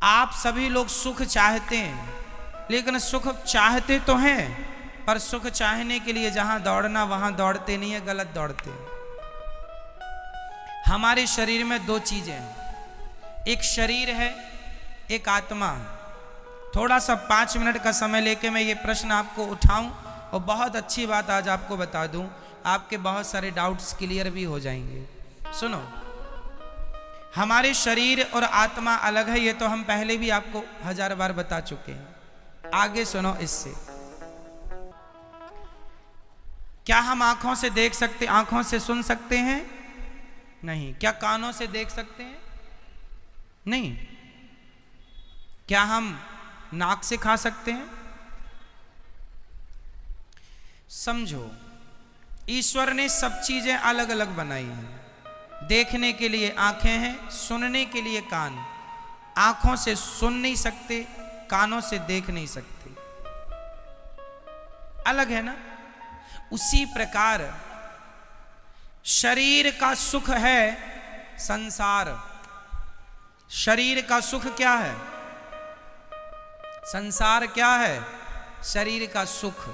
आप सभी लोग सुख चाहते हैं, लेकिन सुख चाहते तो हैं, पर सुख चाहने के लिए जहां दौड़ना वहां दौड़ते नहीं है, गलत दौड़ते हैं। हमारे शरीर में दो चीजें हैं, एक शरीर है, एक आत्मा है। थोड़ा सा 5 मिनट का समय लेके मैं ये प्रश्न आपको उठाऊं और बहुत अच्छी बात आज आपको बता दूं, आपके बहुत सारे डाउट्स क्लियर भी हो जाएंगे। सुनो, हमारे शरीर और आत्मा अलग है, ये तो हम पहले भी आपको 1000 बार बता चुके हैं। आगे सुनो इससे। क्या हम आंखों से देख सकते, आंखों से सुन सकते हैं? नहीं। क्या कानों से देख सकते हैं? नहीं। क्या हम नाक से खा सकते हैं? समझो, ईश्वर ने सब चीजें अलग अलग बनाई हैं। देखने के लिए आंखें हैं, सुनने के लिए कान। आंखों से सुन नहीं सकते, कानों से देख नहीं सकते, अलग है ना। उसी प्रकार शरीर का सुख है संसार। शरीर का सुख क्या है? संसार क्या है? शरीर का सुख।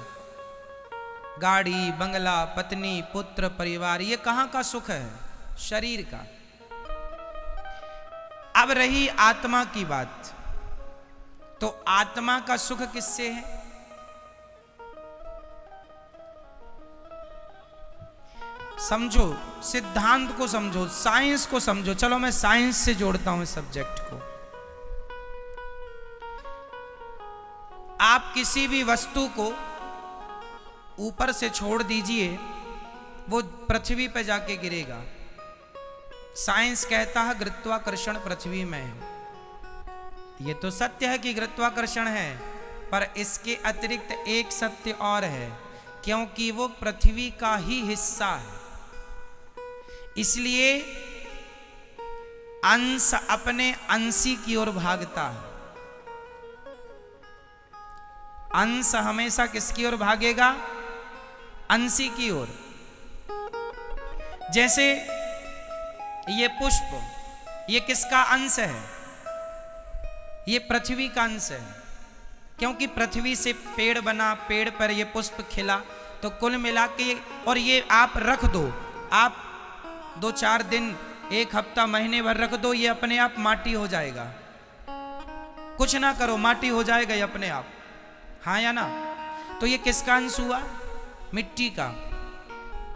गाड़ी, बंगला, पत्नी, पुत्र, परिवार, ये कहां का सुख है? शरीर का। अब रही आत्मा की बात, तो आत्मा का सुख किससे है? समझो, सिद्धांत को समझो, साइंस को समझो। चलो मैं साइंस से जोड़ता हूं इस सब्जेक्ट को। आप किसी भी वस्तु को ऊपर से छोड़ दीजिए, वो पृथ्वी पर जाके गिरेगा। साइंस कहता है गुरुत्वाकर्षण पृथ्वी में है। ये तो सत्य है कि गुरुत्वाकर्षण है, पर इसके अतिरिक्त एक सत्य और है, क्योंकि वो पृथ्वी का ही हिस्सा है। इसलिए अंश अपने अंशी की ओर भागता है। अंश हमेशा किसकी ओर भागेगा? अंशी की ओर। जैसे ये पुष्प, ये किसका अंश है? ये पृथ्वी का अंश है, क्योंकि पृथ्वी से पेड़ बना, पेड़ पर ये पुष्प खिला। तो कुल मिला के, और ये आप रख दो, आप 2-4 दिन, 1 हफ्ता, महीने भर रख दो, ये अपने आप माटी हो जाएगा। कुछ ना करो, माटी हो जाएगा ये अपने आप, हाँ या ना। तो ये किसका अंश हुआ? मिट्टी का।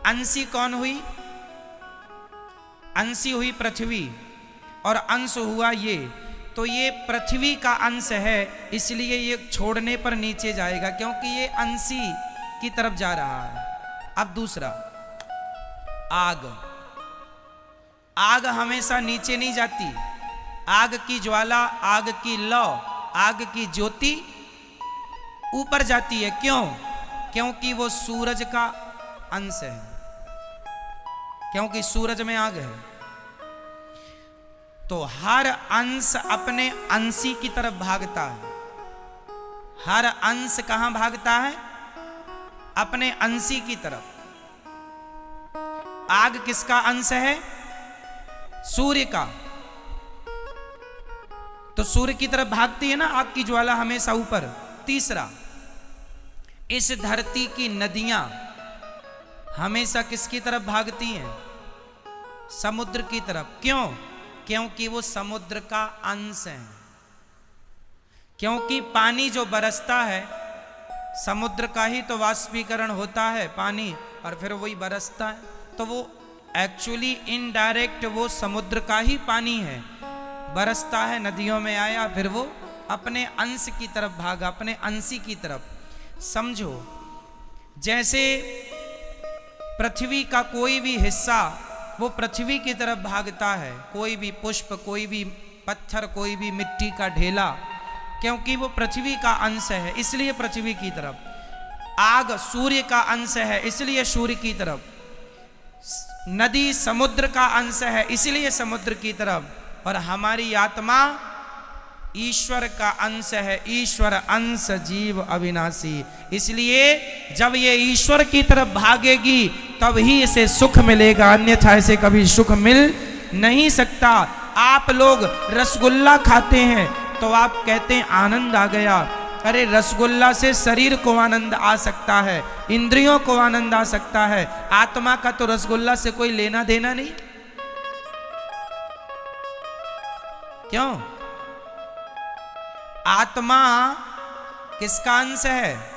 अंशी कौन हुई? अंशी हुई पृथ्वी, और अंश हुआ ये। तो ये पृथ्वी का अंश है, इसलिए ये छोड़ने पर नीचे जाएगा, क्योंकि ये अंशी की तरफ जा रहा है। अब दूसरा, आग। आग हमेशा नीचे नहीं जाती। आग की ज्वाला, आग की लौ, आग की ज्योति ऊपर जाती है। क्यों? क्योंकि वो सूरज का अंश है, क्योंकि सूरज में आग है। तो हर अंश अपने अंशी की तरफ भागता है। हर अंश कहां भागता है? अपने अंशी की तरफ। आग किसका अंश है? सूर्य का। तो सूर्य की तरफ भागती है ना आग की ज्वाला, हमेशा ऊपर। तीसरा, इस धरती की नदियां हमेशा किसकी तरफ भागती हैं? समुद्र की तरफ। क्यों? क्योंकि वो समुद्र का अंश है। क्योंकि पानी जो बरसता है, समुद्र का ही तो वाष्पीकरण होता है पानी, और फिर वही बरसता है। तो वो एक्चुअली इनडायरेक्ट वो समुद्र का ही पानी है, बरसता है, नदियों में आया, फिर वो अपने अंश की तरफ भागा, अपने अंशी की तरफ। समझो, जैसे पृथ्वी का कोई भी हिस्सा वो पृथ्वी की तरफ भागता है, कोई भी पुष्प, कोई भी पत्थर, कोई भी मिट्टी का ढेला, क्योंकि वो पृथ्वी का अंश है, इसलिए पृथ्वी की तरफ। आग सूर्य का अंश है, इसलिए सूर्य की तरफ। नदी समुद्र का अंश है, इसलिए समुद्र की तरफ। और हमारी आत्मा ईश्वर का अंश है, ईश्वर अंश जीव अविनाशी। इसलिए जब ये ईश्वर की तरफ भागेगी तब ही इसे सुख मिलेगा, अन्यथा इसे कभी सुख मिल नहीं सकता। आप लोग रसगुल्ला खाते हैं, तो आप कहते हैं आनंद आ गया। अरे रसगुल्ला से शरीर को आनंद आ सकता है, इंद्रियों को आनंद आ सकता है, आत्मा का तो रसगुल्ला से कोई लेना देना नहीं। क्यों? आत्मा किसका अंश है?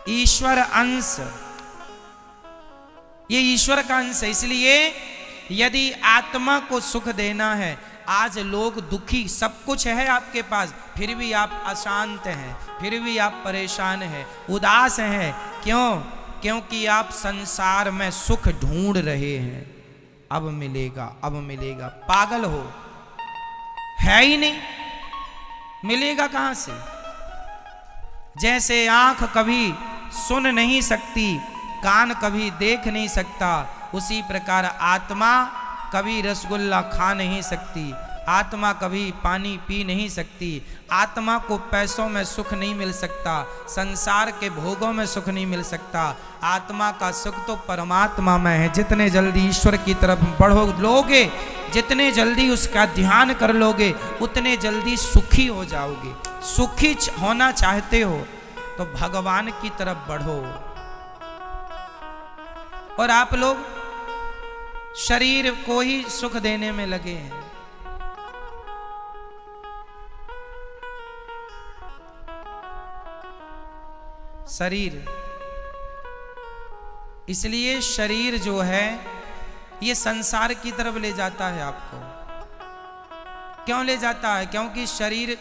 ईश्वर अंश। ये ईश्वर का अंश है। इसलिए यदि आत्मा को सुख देना है, आज लोग दुखी, सब कुछ है आपके पास, फिर भी आप अशांत हैं, फिर भी आप परेशान हैं, उदास हैं। क्यों? क्योंकि आप संसार में सुख ढूंढ रहे हैं। अब मिलेगा, अब मिलेगा। पागल हो, है ही नहीं, मिलेगा कहां से? जैसे आंख कभी सुन नहीं सकती, कान कभी देख नहीं सकता, उसी प्रकार आत्मा कभी रसगुल्ला खा नहीं सकती, आत्मा कभी पानी पी नहीं सकती, आत्मा को पैसों में सुख नहीं मिल सकता, संसार के भोगों में सुख नहीं मिल सकता। आत्मा का सुख तो परमात्मा में है। जितने जल्दी ईश्वर की तरफ बढ़ो लोगे, जितने जल्दी उसका ध्यान कर लोगे, उतने जल्दी सुखी हो जाओगे। सुखी होना चाहते हो तो भगवान की तरफ बढ़ो। और आप लोग शरीर को ही सुख देने में लगे हैं। शरीर, इसलिए शरीर जो है ये संसार की तरफ ले जाता है आपको। क्यों ले जाता है? क्योंकि शरीर